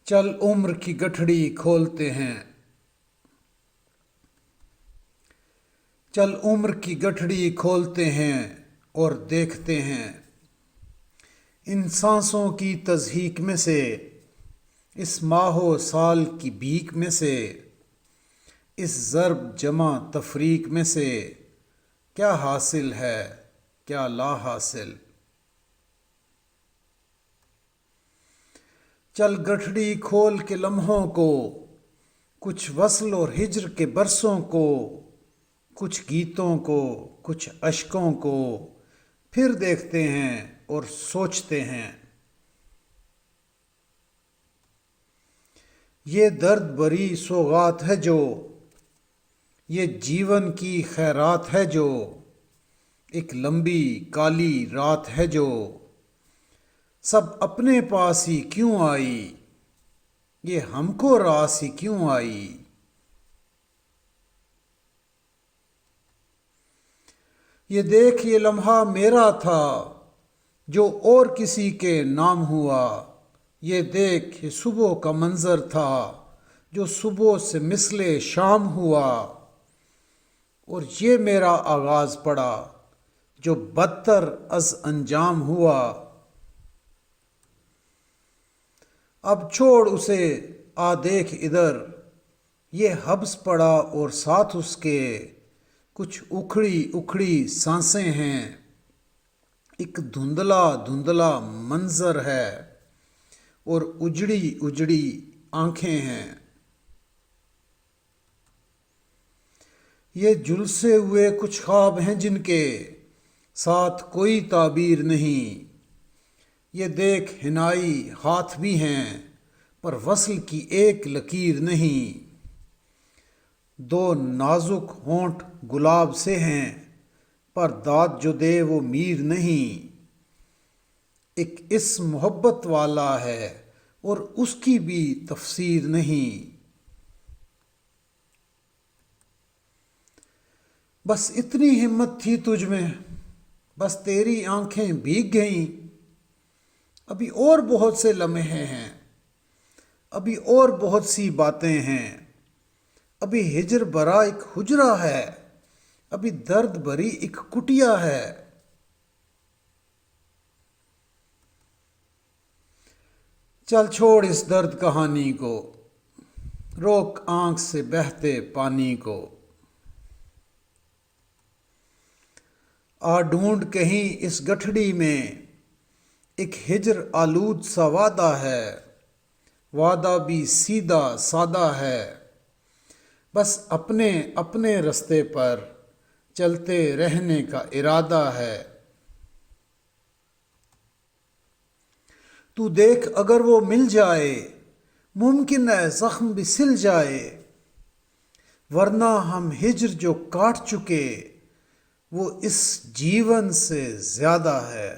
چل عمر کی گٹھڑی کھولتے ہیں، چل عمر کی گٹھڑی کھولتے ہیں اور دیکھتے ہیں ان سانسوں کی تضحیک میں سے، اس ماہ و سال کی بھیک میں سے، اس ضرب جمع تفریق میں سے، کیا حاصل ہے کیا لا حاصل۔ چل گٹھڑی کھول کے لمحوں کو، کچھ وصل اور ہجر کے برسوں کو، کچھ گیتوں کو، کچھ اشکوں کو، پھر دیکھتے ہیں اور سوچتے ہیں۔ یہ درد بری سوغات ہے جو، یہ جیون کی خیرات ہے جو، ایک لمبی کالی رات ہے جو، سب اپنے پاس ہی کیوں آئی، یہ ہم کو راس ہی کیوں آئی۔ یہ دیکھ یہ لمحہ میرا تھا جو اور کسی کے نام ہوا، یہ دیکھ یہ صبح کا منظر تھا جو صبح سے مثل شام ہوا، اور یہ میرا آغاز پڑا جو بدتر از انجام ہوا۔ اب چھوڑ اسے آ دیکھ ادھر، یہ حبس پڑا اور ساتھ اس کے کچھ اکھڑی اکھڑی سانسیں ہیں، ایک دھندلا دھندلا منظر ہے اور اجڑی اجڑی آنکھیں ہیں۔ یہ جھلسے ہوئے کچھ خواب ہیں جن کے ساتھ کوئی تعبیر نہیں، یہ دیکھ حنائی ہاتھ بھی ہیں پر وصل کی ایک لکیر نہیں، دو نازک ہونٹ گلاب سے ہیں پر داد جو دے وہ میر نہیں، ایک اس محبت والا ہے اور اس کی بھی تفسیر نہیں۔ بس اتنی ہمت تھی تجھ میں، بس تیری آنکھیں بھیگ گئیں، ابھی اور بہت سے لمحے ہیں، ابھی اور بہت سی باتیں ہیں، ابھی ہجر برا ایک حجرا ہے، ابھی درد بری ایک کٹیا ہے۔ چل چھوڑ اس درد کہانی کو، روک آنکھ سے بہتے پانی کو، آ ڈھونڈ کہیں اس گٹھڑی میں ایک ہجر آلود سا وعدہ ہے، وعدہ بھی سیدھا سادہ ہے، بس اپنے اپنے رستے پر چلتے رہنے کا ارادہ ہے۔ تو دیکھ اگر وہ مل جائے، ممکن ہے زخم بھی سل جائے، ورنہ ہم ہجر جو کاٹ چکے وہ اس جیون سے زیادہ ہے۔